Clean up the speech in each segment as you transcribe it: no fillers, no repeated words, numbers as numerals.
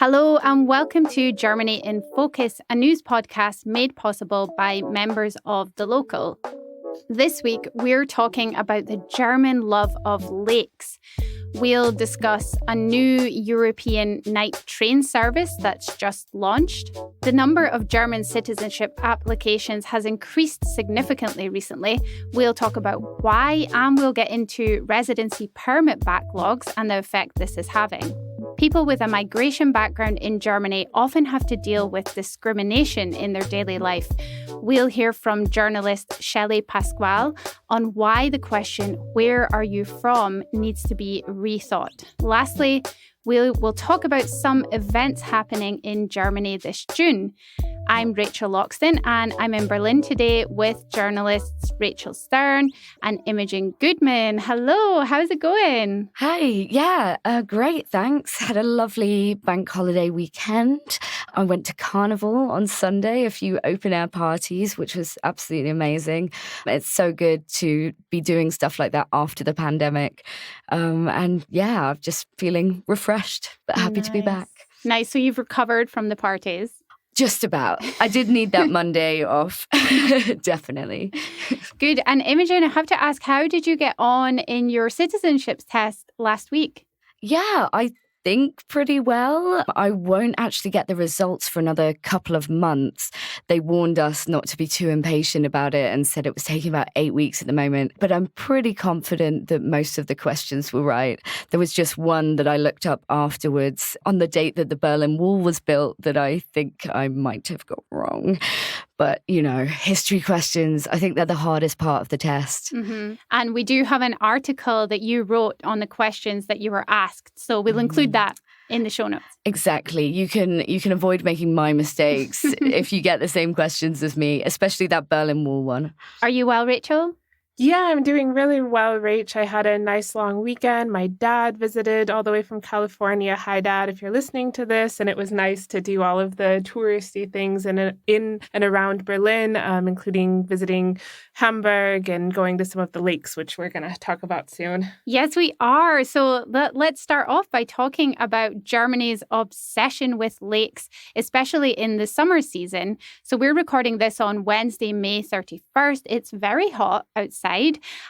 Hello and welcome to Germany in Focus, a news podcast made possible by members of The Local. This week, we're talking about the German love of lakes. We'll discuss a new European night train service that's just launched. The number of German citizenship applications has increased significantly recently. We'll talk about why, and we'll get into residency permit backlogs and the effect this is having. People with a migration background in Germany often have to deal with discrimination in their daily life. We'll hear from journalist Shelley Pascual on why the question, "Where are you from?" needs to be rethought. Lastly, we'll talk about some events happening in Germany this June. I'm Rachel Loxton and I'm in Berlin today with journalists Rachel Sternand Imogen Goodman. Hello, how's it going? Hi, great, thanks. Had a lovely bank holiday weekend. I went to Carnival on Sunday, a few open-air parties, which was absolutely amazing. It's so good to be doing stuff like that after the pandemic. I'm just feeling refreshed, but happy to be back. Nice, so you've recovered from the parties? Just about. I did need that Monday off, definitely. Good. And Imogen, I have to ask, how did you get on in your citizenship test last week? Yeah, I think pretty well. I won't actually get the results for another couple of months. They warned us not to be too impatient about it and said it was taking about 8 weeks at the moment. But I'm pretty confident that most of the questions were right. There was just one that I looked up afterwards on the date that the Berlin Wall was built that I think I might have got wrong. But, history questions, I think they're the hardest part of the test. Mm-hmm. And we do have an article that you wrote on the questions that you were asked. So we'll include that in the show notes. Exactly. You can avoid making my mistakes if you get the same questions as me, especially that Berlin Wall one. Are you well, Rachel? Yeah, I'm doing really well, Rach. I had a nice long weekend. My dad visited all the way from California. Hi, Dad, if you're listening to this. And it was nice to do all of the touristy things in and around Berlin, including visiting Hamburg and going to some of the lakes, which we're going to talk about soon. Yes, we are. So let's start off by talking about Germany's obsession with lakes, especially in the summer season. So we're recording this on Wednesday, May 31st. It's very hot outside.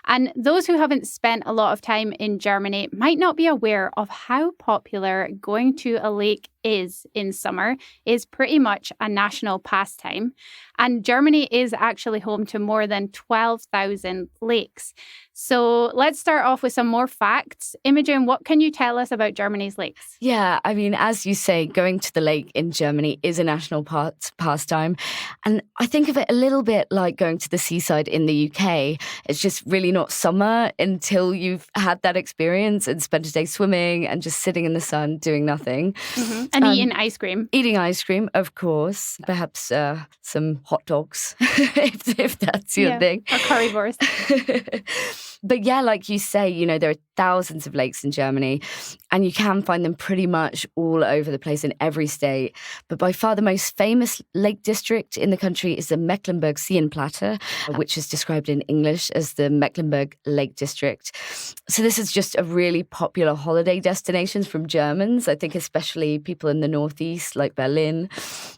And those who haven't spent a lot of time in Germany might not be aware of how popular going to a lake is in summer. Is pretty much a national pastime. And Germany is actually home to more than 12,000 lakes. So let's start off with some more facts. Imogen, what can you tell us about Germany's lakes? Yeah, I mean, as you say, going to the lake in Germany is a national pastime. And I think of it a little bit like going to the seaside in the UK. It's just really not summer until you've had that experience and spent a day swimming and just sitting in the sun doing nothing. Mm-hmm. And eating ice cream. Eating ice cream, of course. Perhaps some hot dogs, if that's your thing. Or currywurst. But yeah, like you say, there are thousands of lakes in Germany and you can find them pretty much all over the place in every state. But by far the most famous lake district in the country is the Mecklenburg Seenplatte, which is described in English as the Mecklenburg Lake District. So this is just a really popular holiday destination from Germans, I think especially people in the northeast like Berlin.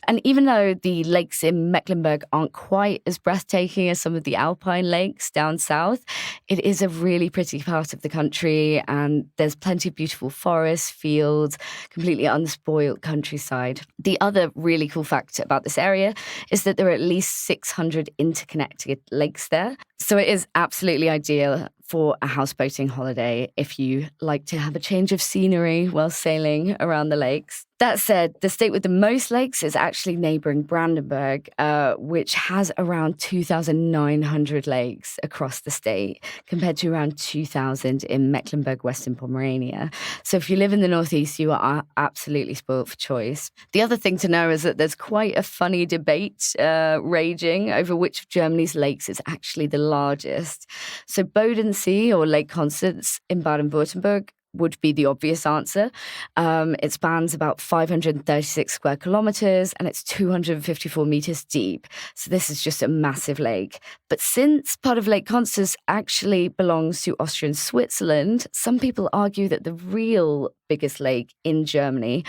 And even though the lakes in Mecklenburg aren't quite as breathtaking as some of the alpine lakes down south, it is a really pretty part of the country and there's plenty of beautiful forests, fields, completely unspoiled countryside. The other really cool fact about this area is that there are at least 600 interconnected lakes there. So it is absolutely ideal for a houseboating holiday if you like to have a change of scenery while sailing around the lakes. That said, the state with the most lakes is actually neighbouring Brandenburg, which has around 2,900 lakes across the state, compared to around 2,000 in Mecklenburg, Western Pomerania. So if you live in the northeast, you are absolutely spoilt for choice. The other thing to know is that there's quite a funny debate raging over which of Germany's lakes is actually the largest. So Bodensee, or Lake Constance in Baden-Württemberg, would be the obvious answer. It spans about 536 square kilometers and it's 254 meters deep. So this is just a massive lake. But since part of Lake Constance actually belongs to Austria and Switzerland, some people argue that the real biggest lake in Germany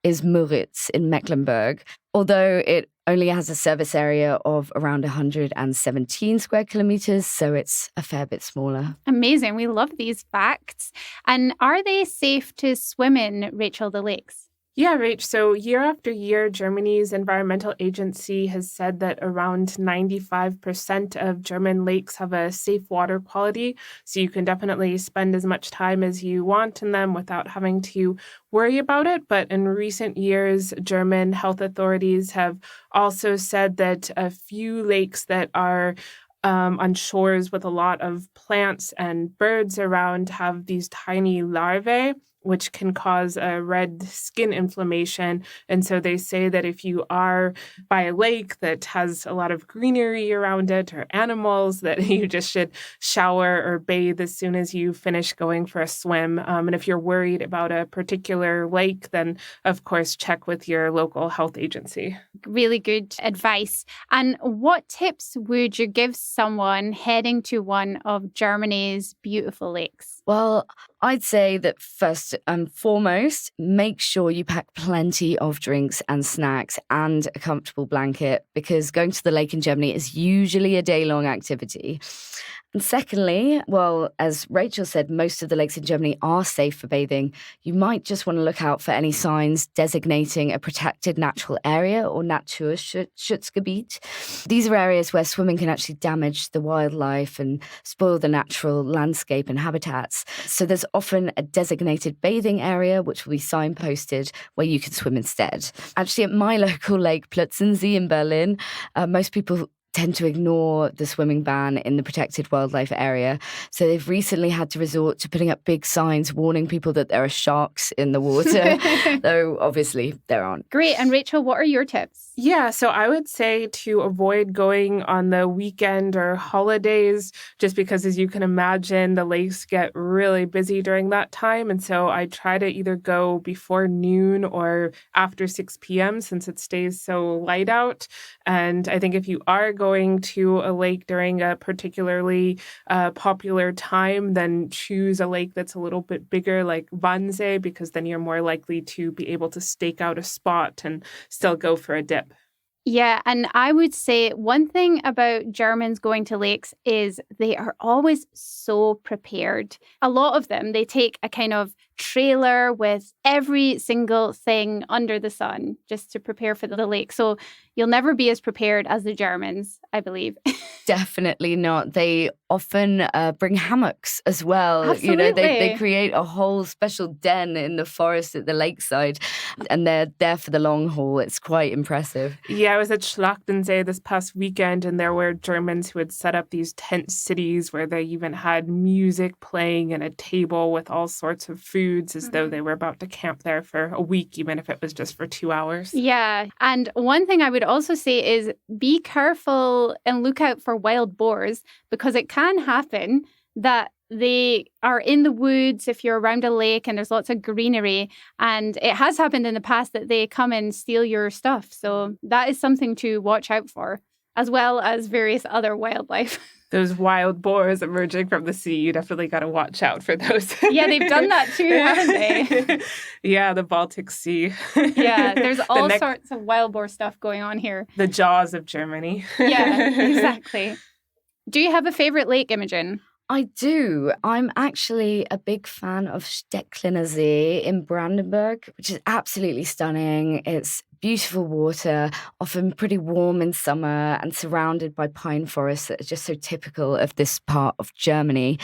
is Müritz in Mecklenburg, although it only has a surface area of around 117 square kilometers, so it's a fair bit smaller. Amazing. We love these facts. And are they safe to swim in, Rachel, the lakes? Yeah, Rach. So year after year, Germany's environmental agency has said that around 95% of German lakes have a safe water quality. So you can definitely spend as much time as you want in them without having to worry about it. But in recent years, German health authorities have also said that a few lakes that are on shores with a lot of plants and birds around have these tiny larvae, which can cause a red skin inflammation. And so they say that if you are by a lake that has a lot of greenery around it or animals, that you just should shower or bathe as soon as you finish going for a swim. And if you're worried about a particular lake, then of course, check with your local health agency. Really good advice. And what tips would you give someone heading to one of Germany's beautiful lakes? Well, I'd say that first and foremost, make sure you pack plenty of drinks and snacks and a comfortable blanket, because going to the lake in Germany is usually a day-long activity. And secondly, well, as Rachel said, most of the lakes in Germany are safe for bathing. You might just want to look out for any signs designating a protected natural area or Naturschutzgebiet. These are areas where swimming can actually damage the wildlife and spoil the natural landscape and habitats. So there's often a designated bathing area, which will be signposted, where you can swim instead. Actually, at my local lake, Plötzensee in Berlin, most people tend to ignore the swimming ban in the protected wildlife area. So they've recently had to resort to putting up big signs warning people that there are sharks in the water, though obviously there aren't. Great. And Rachel, what are your tips? Yeah, so I would say to avoid going on the weekend or holidays, just because as you can imagine, the lakes get really busy during that time. And so I try to either go before noon or after 6 p.m. since it stays so light out. And I think if you are going to a lake during a particularly popular time, then choose a lake that's a little bit bigger, like Wannsee, because then you're more likely to be able to stake out a spot and still go for a dip. Yeah, and I would say one thing about Germans going to lakes is they are always so prepared. A lot of them, they take a kind of trailer with every single thing under the sun just to prepare for the lake. So you'll never be as prepared as the Germans, I believe. Definitely not. They often bring hammocks as well. Absolutely. You know, they create a whole special den in the forest at the lakeside, and they're there for the long haul. It's quite impressive. Yeah, I was at Schlachtensee this past weekend, and there were Germans who had set up these tent cities where they even had music playing and a table with all sorts of foods as though they were about to camp there for a week, even if it was just for 2 hours. Yeah. And one thing I would also say is be careful and look out for wild boars, because it can happen that they are in the woods if you're around a lake and there's lots of greenery. And it has happened in the past that they come and steal your stuff. So that is something to watch out for, as well as various other wildlife. Those wild boars emerging from the sea, you definitely got to watch out for those. Yeah, they've done that too, haven't they? Yeah, the Baltic Sea. Yeah, there's all sorts of wild boar stuff going on here. The jaws of Germany. Yeah, exactly. Do you have a favorite lake, Imogen? I do. I'm actually a big fan of Steckliner See in Brandenburg, which is absolutely stunning. It's beautiful water, often pretty warm in summer and surrounded by pine forests that are just so typical of this part of Germany.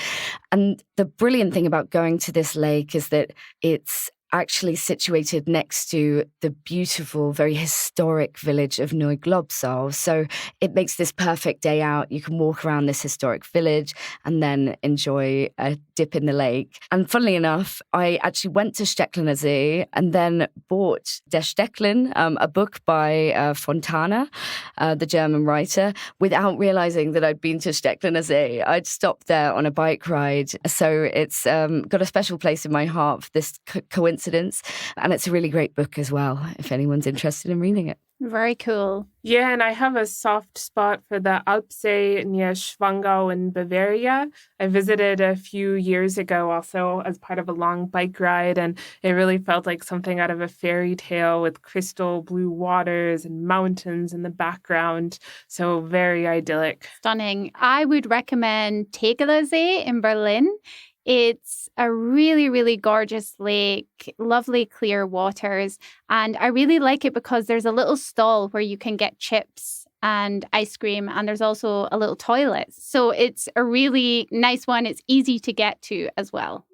And the brilliant thing about going to this lake is that it's actually situated next to the beautiful, very historic village of Neuglobsau. So it makes this perfect day out. You can walk around this historic village and then enjoy a dip in the lake. And funnily enough, I actually went to Stecklener and then bought Der Stecklen, a book by Fontana, the German writer, without realizing that I'd been to Stecklener. I'd stopped there on a bike ride. So it's got a special place in my heart for this coincidence. And it's a really great book as well, if anyone's interested in reading it. Very cool. Yeah, and I have a soft spot for the Alpsee near Schwangau in Bavaria. I visited a few years ago also as part of a long bike ride, and it really felt like something out of a fairy tale with crystal blue waters and mountains in the background. So very idyllic. Stunning. I would recommend Tegernsee in Berlin. It's a really, really gorgeous lake, lovely clear waters. And I really like it because there's a little stall where you can get chips and ice cream. And there's also a little toilet. So it's a really nice one. It's easy to get to as well.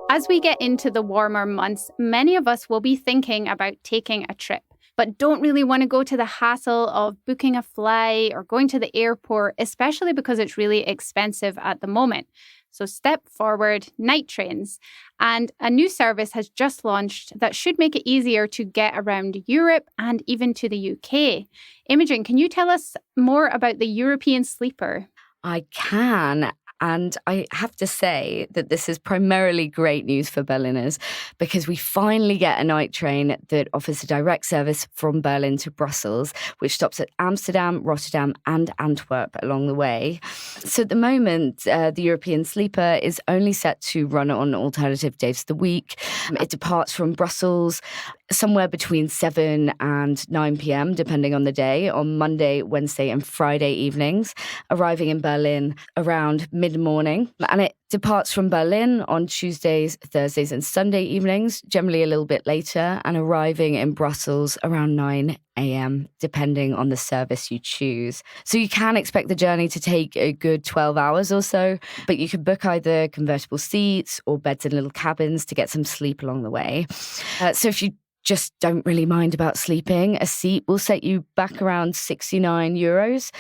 As we get into the warmer months, many of us will be thinking about taking a trip, but don't really want to go to the hassle of booking a flight or going to the airport, especially because it's really expensive at the moment. So step forward, night trains. And a new service has just launched that should make it easier to get around Europe and even to the UK. Imogen, can you tell us more about the European Sleeper? I can. And I have to say that this is primarily great news for Berliners because we finally get a night train that offers a direct service from Berlin to Brussels, which stops at Amsterdam, Rotterdam and Antwerp along the way. So at the moment, the European Sleeper is only set to run on alternative days of the week. It departs from Brussels somewhere between 7 and 9 p.m, depending on the day, on Monday, Wednesday and Friday evenings, arriving in Berlin around mid-morning. And it departs from Berlin on Tuesdays, Thursdays and Sunday evenings, generally a little bit later, and arriving in Brussels around 9 a.m, depending on the service you choose. So you can expect the journey to take a good 12 hours or so, but you can book either convertible seats or beds in little cabins to get some sleep along the way. So if you just don't really mind about sleeping, a seat will set you back around €69.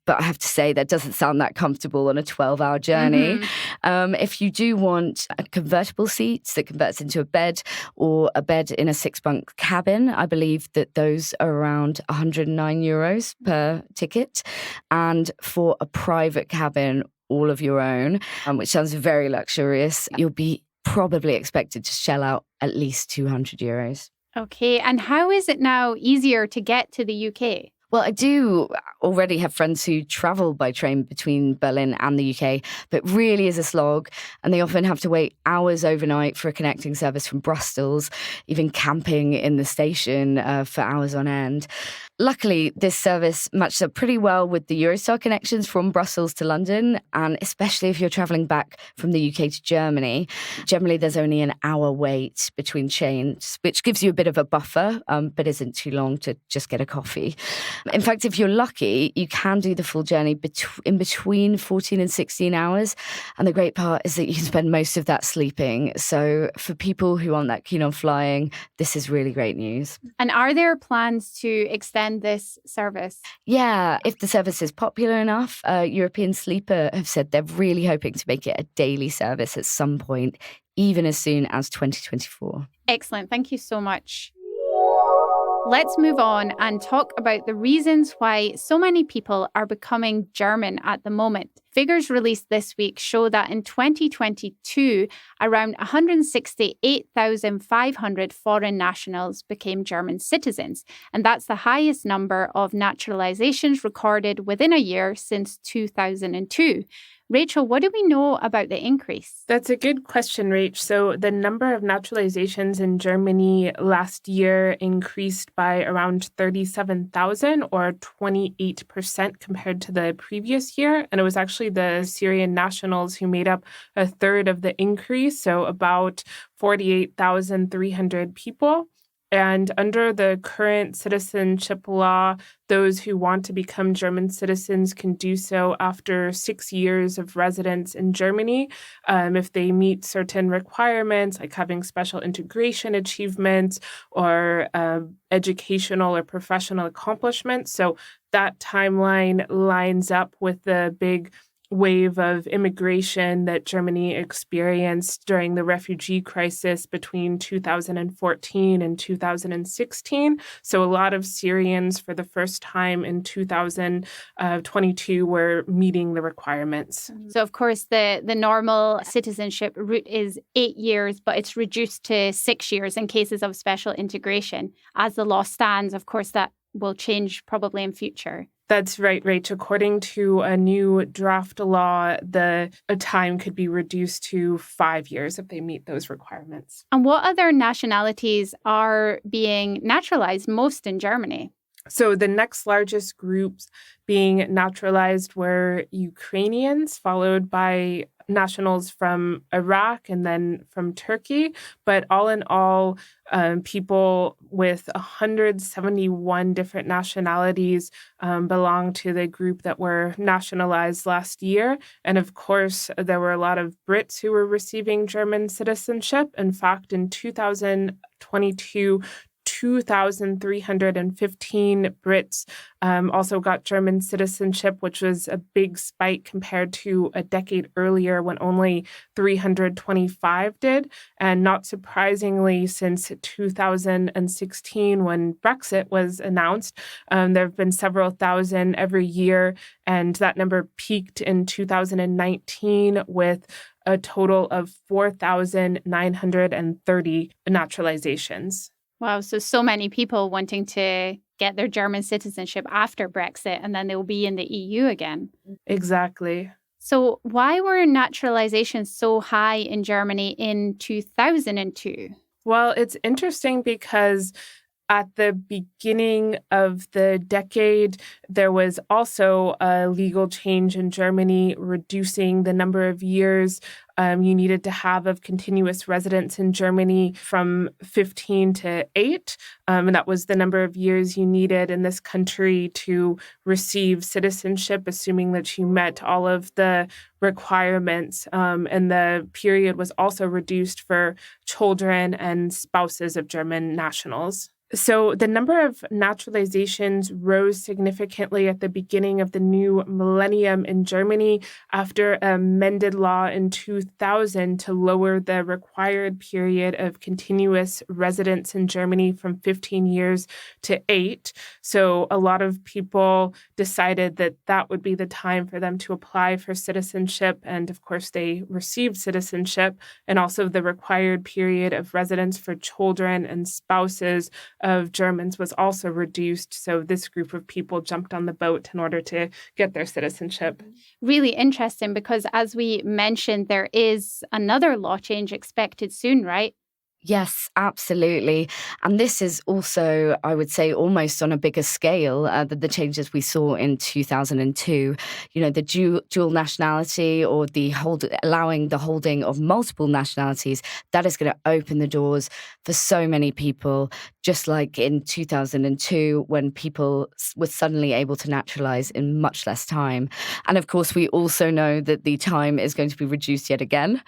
But I have to say, that doesn't sound that comfortable on a 12-hour journey. Mm-hmm. If you do want a convertible seat that converts into a bed or a bed in a 6-bunk cabin, I believe that those are around €109 per ticket. And for a private cabin, all of your own, which sounds very luxurious, you'll be probably expected to shell out at least €200. Okay, and how is it now easier to get to the UK? Well, I do already have friends who travel by train between Berlin and the UK, but it really is a slog. And they often have to wait hours overnight for a connecting service from Brussels, even camping in the station for hours on end. Luckily, this service matches up pretty well with the Eurostar connections from Brussels to London, and especially if you're travelling back from the UK to Germany. Generally, there's only an hour wait between chains, which gives you a bit of a buffer, but isn't too long to just get a coffee. In fact, if you're lucky, you can do the full journey in between 14 and 16 hours. And the great part is that you can spend most of that sleeping. So for people who aren't that keen on flying, this is really great news. And are there plans to extend this service? Yeah, if the service is popular enough, European Sleeper have said they're really hoping to make it a daily service at some point, even as soon as 2024. Excellent. Thank you so much. Let's move on and talk about the reasons why so many people are becoming German at the moment. Figures released this week show that in 2022, around 168,500 foreign nationals became German citizens, and that's the highest number of naturalizations recorded within a year since 2002. Rachel, what do we know about the increase? That's a good question, Rach. So the number of naturalizations in Germany last year increased by around 37,000 or 28% compared to the previous year. And it was actually the Syrian nationals who made up a third of the increase, so about 48,300 people. And under the current citizenship law, those who want to become German citizens can do so after 6 years of residence in Germany if they meet certain requirements, like having special integration achievements or educational or professional accomplishments. So that timeline lines up with the big wave of immigration that Germany experienced during the refugee crisis between 2014 and 2016. So a lot of Syrians for the first time in 2022 were meeting the requirements. So, of course, the normal citizenship route is 8 years, but it's reduced to 6 years in cases of special integration. As the law stands, of course, that will change probably in future. That's right, Rach. According to a new draft law, the time could be reduced to 5 years if they meet those requirements. And what other nationalities are being naturalized most in Germany? So the next largest groups being naturalized were Ukrainians, followed by nationals from Iraq and then from Turkey. But all in all, people with 171 different nationalities belong to the group that were nationalized last year. And of course, there were a lot of Brits who were receiving German citizenship. In fact, in 2022, 2,315 Brits also got German citizenship, which was a big spike compared to a decade earlier when only 325 did. And not surprisingly, since 2016, when Brexit was announced, there have been several thousand every year. And that number peaked in 2019 with a total of 4,930 naturalizations. Wow, so many people wanting to get their German citizenship after Brexit, and then they'll be in the EU again. Exactly. So why were naturalizations so high in Germany in 2002? Well, it's interesting because at the beginning of the decade, there was also a legal change in Germany reducing the number of years you needed to have of continuous residence in Germany from 15 to 8. And that was the number of years you needed in this country to receive citizenship, assuming that you met all of the requirements. And the period was also reduced for children and spouses of German nationals. So the number of naturalizations rose significantly at the beginning of the new millennium in Germany after an amended law in 2000 to lower the required period of continuous residence in Germany from 15 years to 8. So a lot of people decided that that would be the time for them to apply for citizenship. And of course, they received citizenship, and also the required period of residence for children and spouses of Germans was also reduced. So this group of people jumped on the boat in order to get their citizenship. Really interesting because, as we mentioned, there is another law change expected soon, right? Yes, absolutely. And this is also, I would say, almost on a bigger scale than the changes we saw in 2002. You know, the dual nationality or allowing the holding of multiple nationalities, that is going to open the doors for so many people, just like in 2002 when people were suddenly able to naturalize in much less time. And of course, we also know that the time is going to be reduced yet again.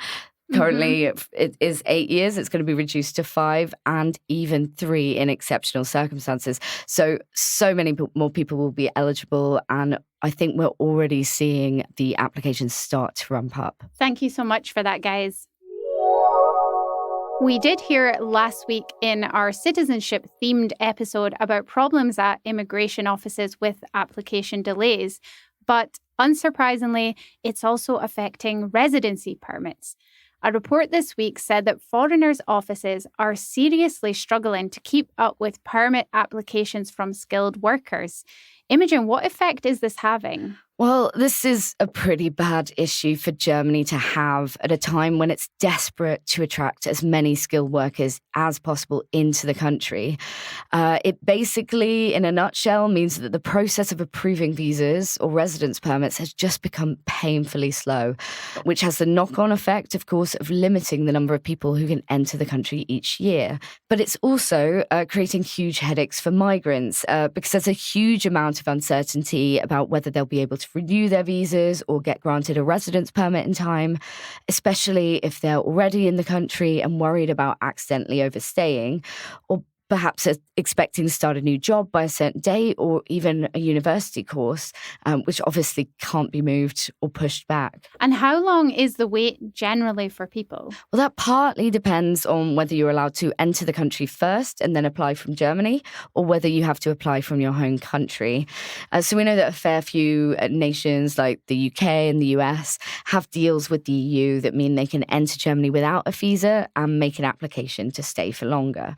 Currently, it is 8 years. It's going to be reduced to 5 and even 3 in exceptional circumstances. So many more people will be eligible. And I think we're already seeing the applications start to ramp up. Thank you so much for that, guys. We did hear last week in our citizenship-themed episode about problems at immigration offices with application delays. But unsurprisingly, it's also affecting residency permits. A report this week said that foreigners' offices are seriously struggling to keep up with permit applications from skilled workers. Imogen, what effect is this having? Well, this is a pretty bad issue for Germany to have at a time when it's desperate to attract as many skilled workers as possible into the country. It basically, in a nutshell, means that the process of approving visas or residence permits has just become painfully slow, which has the knock-on effect, of course, of limiting the number of people who can enter the country each year. But it's also creating huge headaches for migrants because there's a huge amount of uncertainty about whether they'll be able to renew their visas or get granted a residence permit in time, especially if they're already in the country and worried about accidentally overstaying, or perhaps expecting to start a new job by a certain date, or even a university course, which obviously can't be moved or pushed back. And how long is the wait generally for people? Well, that partly depends on whether you're allowed to enter the country first and then apply from Germany, or whether you have to apply from your home country. So we know that a fair few nations like the UK and the US have deals with the EU that mean they can enter Germany without a visa and make an application to stay for longer.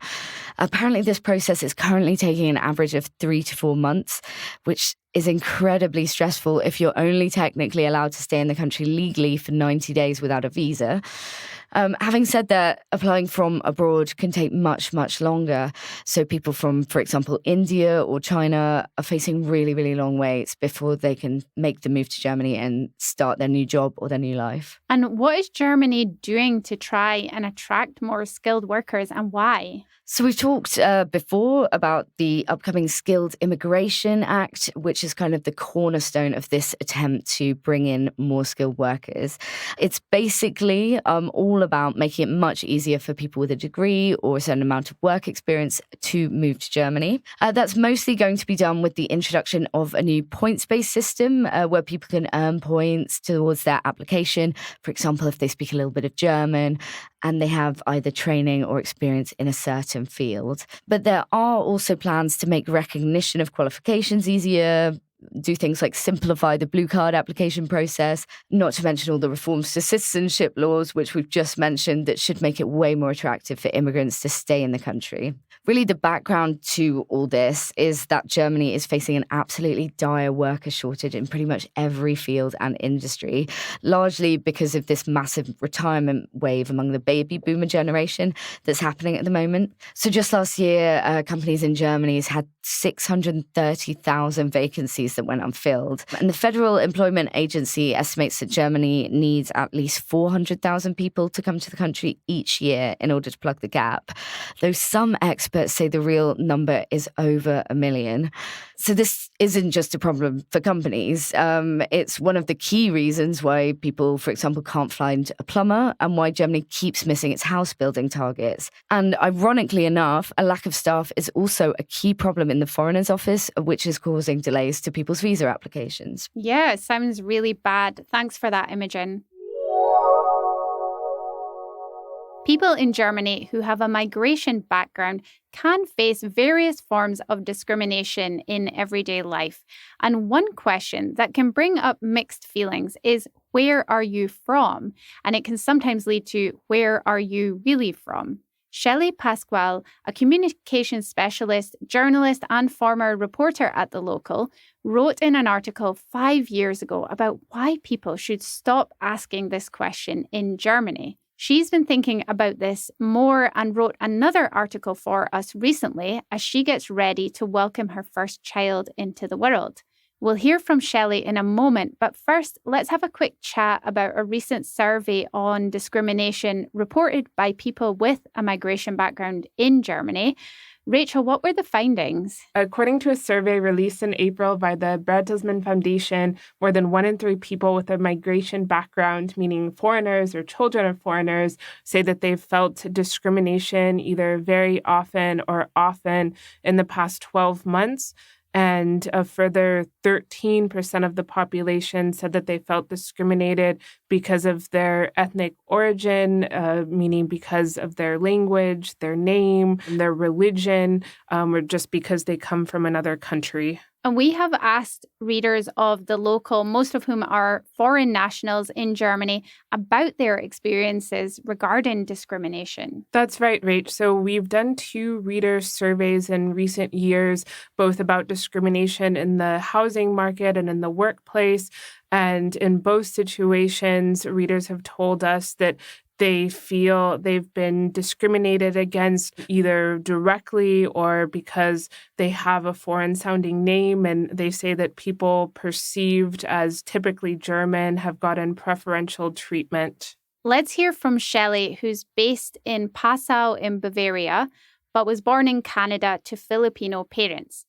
Apparently, this process is currently taking an average of 3 to 4 months, which is incredibly stressful if you're only technically allowed to stay in the country legally for 90 days without a visa. Having said that, applying from abroad can take much, much longer. So people from, for example, India or China are facing really, really long waits before they can make the move to Germany and start their new job or their new life. And what is Germany doing to try and attract more skilled workers, and why? So we've talked before about the upcoming Skilled Immigration Act, which is kind of the cornerstone of this attempt to bring in more skilled workers. It's basically all about making it much easier for people with a degree or a certain amount of work experience to move to Germany. That's mostly going to be done with the introduction of a new points-based system where people can earn points towards their application. For example, if they speak a little bit of German and they have either training or experience in a certain field. But there are also plans to make recognition of qualifications easier, do things like simplify the blue card application process, not to mention all the reforms to citizenship laws, which we've just mentioned, that should make it way more attractive for immigrants to stay in the country. Really, the background to all this is that Germany is facing an absolutely dire worker shortage in pretty much every field and industry, largely because of this massive retirement wave among the baby boomer generation that's happening at the moment. So just last year, companies in Germany has had 630,000 vacancies that went unfilled. And the Federal Employment Agency estimates that Germany needs at least 400,000 people to come to the country each year in order to plug the gap, though some experts say the real number is over 1 million. So this isn't just a problem for companies. It's one of the key reasons why people, for example, can't find a plumber and why Germany keeps missing its house building targets. And ironically enough, a lack of staff is also a key problem in the Foreigners Office, which is causing delays to people's visa applications. Yeah, it sounds really bad. Thanks for that, Imogen. People in Germany who have a migration background can face various forms of discrimination in everyday life. And one question that can bring up mixed feelings is, where are you from? And it can sometimes lead to, where are you really from? Shelley Pascual, a communications specialist, journalist, and former reporter at The Local, wrote in an article 5 years ago about why people should stop asking this question in Germany. She's been thinking about this more and wrote another article for us recently as she gets ready to welcome her first child into the world. We'll hear from Shelley in a moment, but first, let's have a quick chat about a recent survey on discrimination reported by people with a migration background in Germany. Rachel, what were the findings? According to a survey released in April by the Bertelsmann Foundation, more than 1 in 3 people with a migration background, meaning foreigners or children of foreigners, say that they've felt discrimination either very often or often in the past 12 months. And a further 13% of the population said that they felt discriminated because of their ethnic origin, meaning because of their language, their name, their religion, or just because they come from another country. And we have asked readers of The Local, most of whom are foreign nationals in Germany, about their experiences regarding discrimination. That's right, Rach. So we've done 2 reader surveys in recent years, both about discrimination in the housing market and in the workplace. And in both situations, readers have told us that they feel they've been discriminated against either directly or because they have a foreign-sounding name, and they say that people perceived as typically German have gotten preferential treatment. Let's hear from Shelley, who's based in Passau in Bavaria, but was born in Canada to Filipino parents.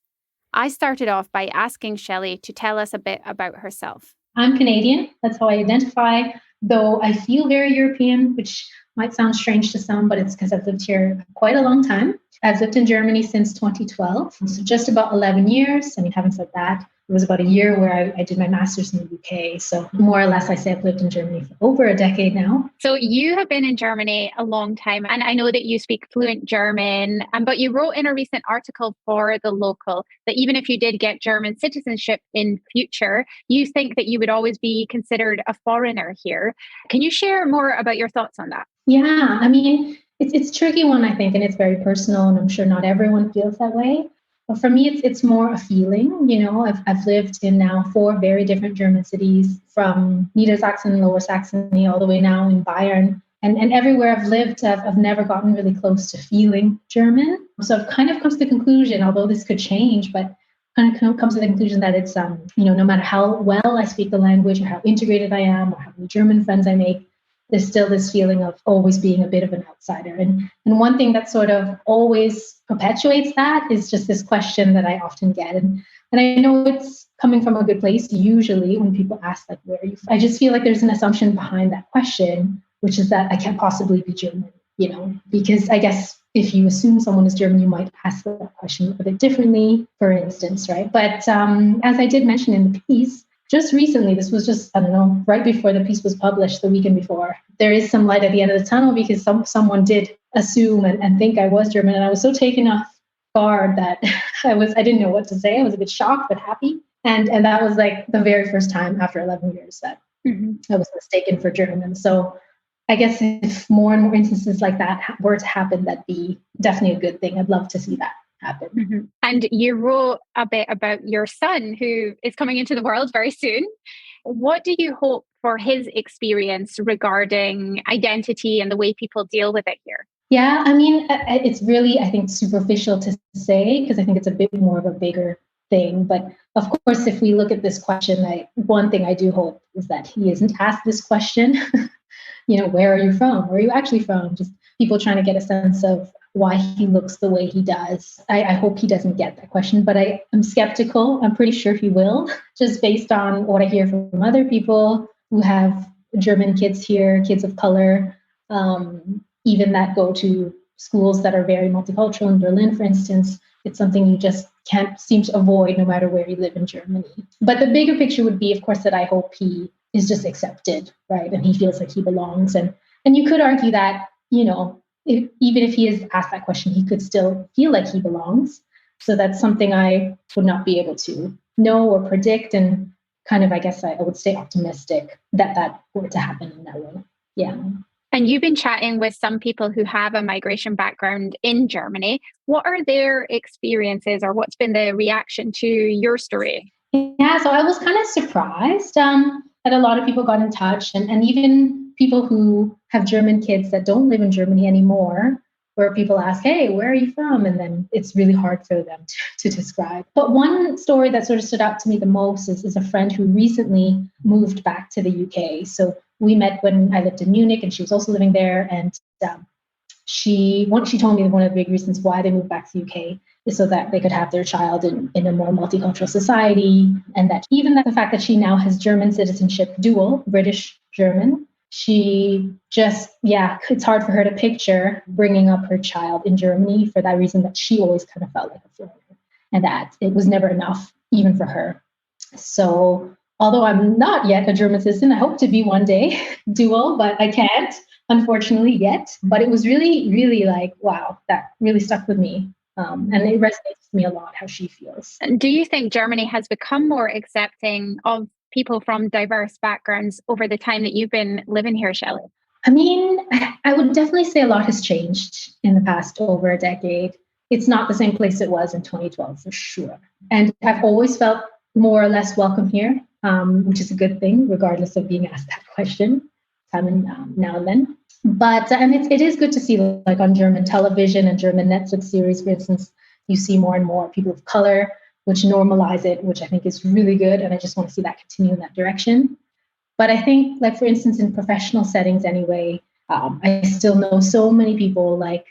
I started off by asking Shelley to tell us a bit about herself. I'm Canadian. That's how I identify, though I feel very European, which might sound strange to some, but it's because I've lived here quite a long time. I've lived in Germany since 2012, so just about 11 years. I mean, having said that, it was about a year where I did my master's in the UK. So more or less, I say I've lived in Germany for over a decade now. So you have been in Germany a long time, and I know that you speak fluent German, but you wrote in a recent article for The Local that even if you did get German citizenship in future, you think that you would always be considered a foreigner here. Can you share more about your thoughts on that? Yeah, I mean, it's a tricky one, I think, and it's very personal, and I'm sure not everyone feels that way. But for me, it's more a feeling. You know, I've lived in now 4 very different German cities, from Niedersachsen, Lower Saxony, all the way now in Bayern. And everywhere I've lived, I've never gotten really close to feeling German. So I've kind of come to the conclusion, although this could change, but kind of comes to the conclusion that it's, no matter how well I speak the language or how integrated I am or how many German friends I make, there's still this feeling of always being a bit of an outsider. And one thing that sort of always perpetuates that is just this question that I often get. And I know it's coming from a good place. Usually when people ask, like, where are you from? I just feel like there's an assumption behind that question, which is that I can't possibly be German, because I guess if you assume someone is German, you might ask that question a bit differently, for instance, right? But as I did mention in the piece, just recently, this was just, I don't know, right before the piece was published, the weekend before, there is some light at the end of the tunnel because someone did assume and think I was German. And I was so taken off guard that I didn't know what to say. I was a bit shocked, but happy. And that was like the very first time after 11 years that I was mistaken for German. So I guess if more and more instances like that were to happen, that'd be definitely a good thing. I'd love to see that happen. Mm-hmm. And you wrote a bit about your son who is coming into the world very soon. What do you hope for his experience regarding identity and the way people deal with it here? Yeah, I mean, it's really, I think, superficial to say, because I think it's a bit more of a bigger thing. But of course, if we look at this question, one thing I do hope is that he isn't asked this question. Where are you from? Where are you actually from? Just people trying to get a sense of why he looks the way he does. I hope he doesn't get that question, but I am skeptical. I'm pretty sure he will, just based on what I hear from other people who have German kids here, kids of color, even that go to schools that are very multicultural in Berlin, for instance. It's something you just can't seem to avoid no matter where you live in Germany. But the bigger picture would be, of course, that I hope he is just accepted, right? And he feels like he belongs. And you could argue that, even if he is asked that question, he could still feel like he belongs. So that's something I would not be able to know or predict. And kind of, I guess I would stay optimistic that were to happen in that way. Yeah. And you've been chatting with some people who have a migration background in Germany. What are their experiences, or what's been the reaction to your story? Yeah, so I was kind of surprised that a lot of people got in touch, and even people who have German kids that don't live in Germany anymore, where people ask, hey, where are you from? And then it's really hard for them to describe. But one story that sort of stood out to me the most is a friend who recently moved back to the UK. So we met when I lived in Munich, and she was also living there. And she told me that one of the big reasons why they moved back to the UK is so that they could have their child in a more multicultural society. And that even the fact that she now has German citizenship, dual, British, German, she just, it's hard for her to picture bringing up her child in Germany for that reason, that she always kind of felt like a foreigner and that it was never enough, even for her. So although I'm not yet a German citizen, I hope to be one day dual, but I can't, unfortunately, yet. But it was really, really like, wow, that really stuck with me. And it resonates with me a lot how she feels. Do you think Germany has become more accepting of people from diverse backgrounds over the time that you've been living here, Shelley? I mean, I would definitely say a lot has changed in the past over a decade. It's not the same place it was in 2012 for sure. And I've always felt more or less welcome here, which is a good thing, regardless of being asked that question now and then. But and it is good to see, like on German television and German Netflix series, for instance, you see more and more people of color, which normalize it, which I think is really good. And I just want to see that continue in that direction. But I think, like, for instance, in professional settings anyway, I still know so many people, like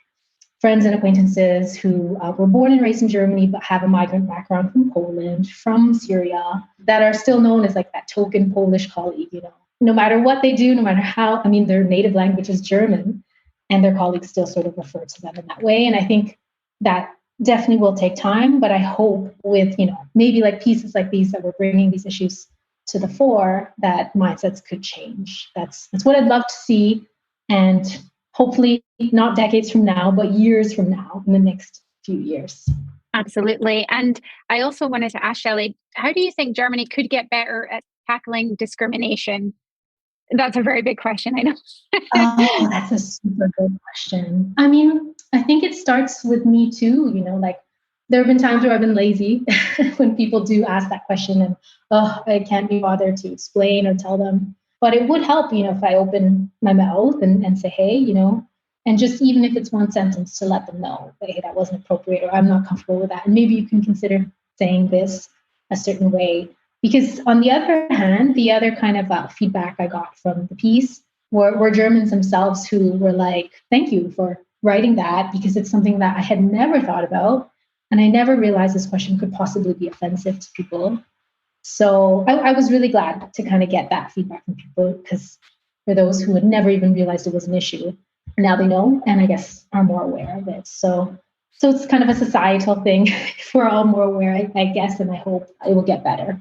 friends and acquaintances who were born and raised in Germany, but have a migrant background from Poland, from Syria, that are still known as like that token Polish colleague, no matter what they do, no matter how, I mean, their native language is German, and their colleagues still sort of refer to them in that way. And I think that definitely will take time, but I hope with, maybe like pieces like these that we're bringing these issues to the fore, that mindsets could change. That's what I'd love to see. And hopefully not decades from now, but years from now, in the next few years. Absolutely. And I also wanted to ask Shelley, how do you think Germany could get better at tackling discrimination? That's a very big question, I know. Oh, that's a super good question. I mean, I think it starts with me too, like there have been times where I've been lazy when people do ask that question and, I can't be bothered to explain or tell them. But it would help, if I open my mouth and say, hey, and just even if it's one sentence to let them know that, hey, that wasn't appropriate or I'm not comfortable with that. And maybe you can consider saying this a certain way. Because on the other hand, the other kind of feedback I got from the piece were Germans themselves who were like, thank you for writing that, because it's something that I had never thought about. And I never realized this question could possibly be offensive to people. So I was really glad to kind of get that feedback from people, because for those who had never even realized it was an issue, now they know, and I guess are more aware of it. So it's kind of a societal thing. If we're all more aware, I guess, and I hope it will get better.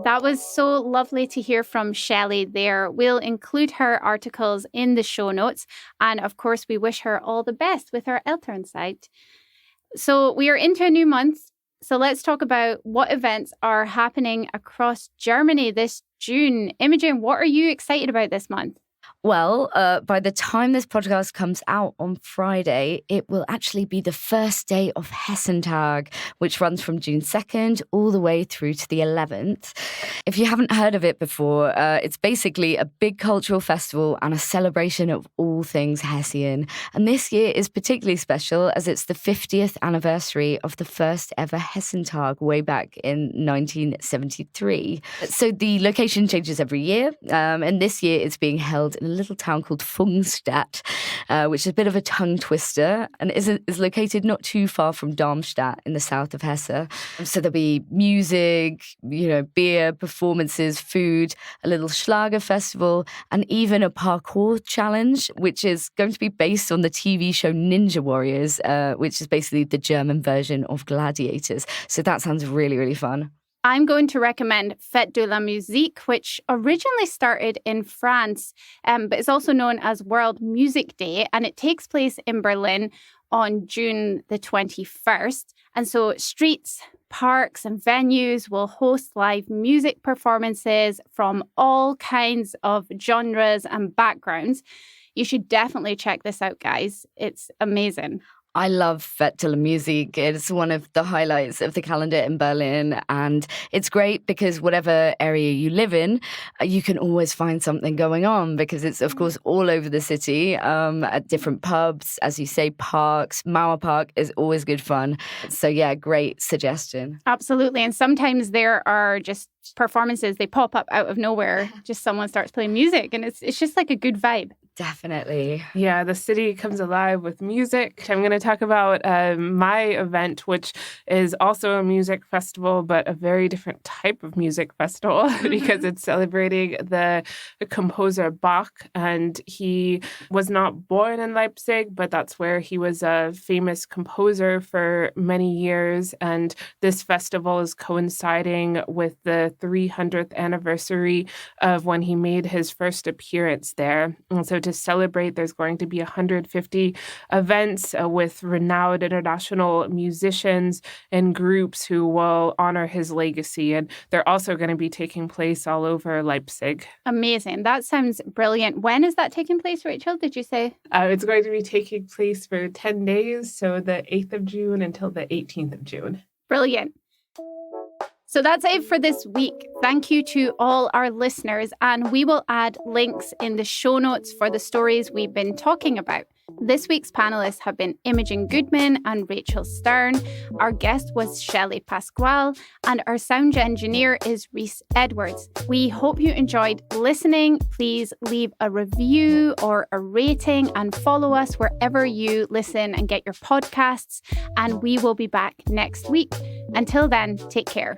That was so lovely to hear from Shelley there. We'll include her articles in the show notes. And of course, we wish her all the best with her Elternzeit. So we are into a new month. So let's talk about what events are happening across Germany this June. Imogen, what are you excited about this month? Well, by the time this podcast comes out on Friday, it will actually be the first day of Hessentag, which runs from June 2nd all the way through to the 11th. If you haven't heard of it before, it's basically a big cultural festival and a celebration of all things Hessian. And this year is particularly special as it's the 50th anniversary of the first ever Hessentag way back in 1973. So the location changes every year, and this year it's being held in a little town called Pfungstadt, which is a bit of a tongue twister and is located not too far from Darmstadt in the south of Hesse. So there'll be music, beer, performances, food, a little Schlager festival, and even a parkour challenge, which is going to be based on the TV show Ninja Warriors, which is basically the German version of Gladiators. So that sounds really, really fun. I'm going to recommend Fête de la Musique, which originally started in France, but is also known as World Music Day, and it takes place in Berlin on June the 21st. And so streets, parks, and venues will host live music performances from all kinds of genres and backgrounds. You should definitely check this out, guys. It's amazing. I love Fête de la Musique. It's one of the highlights of the calendar in Berlin. And it's great because whatever area you live in, you can always find something going on because it's, of course, all over the city at different pubs, as you say, parks. Mauer Park is always good fun. So, yeah, great suggestion. Absolutely. And sometimes there are just performances, they pop up out of nowhere. Just someone starts playing music and it's just like a good vibe. Definitely. Yeah, the city comes alive with music. I'm going to talk about my event, which is also a music festival, but a very different type of music festival because it's celebrating the composer Bach. And he was not born in Leipzig, but that's where he was a famous composer for many years. And this festival is coinciding with the 300th anniversary of when he made his first appearance there. And so to celebrate. There's going to be 150 events with renowned international musicians and groups who will honor his legacy. And they're also going to be taking place all over Leipzig. Amazing. That sounds brilliant. When is that taking place, Rachel, did you say? It's going to be taking place for 10 days, so the 8th of June until the 18th of June. Brilliant. So that's it for this week. Thank you to all our listeners, and we will add links in the show notes for the stories we've been talking about. This week's panelists have been Imogen Goodman and Rachel Stern. Our guest was Shelley Pascual, and our sound engineer is Rhys Edwards. We hope you enjoyed listening. Please leave a review or a rating and follow us wherever you listen and get your podcasts. And we will be back next week. Until then, take care.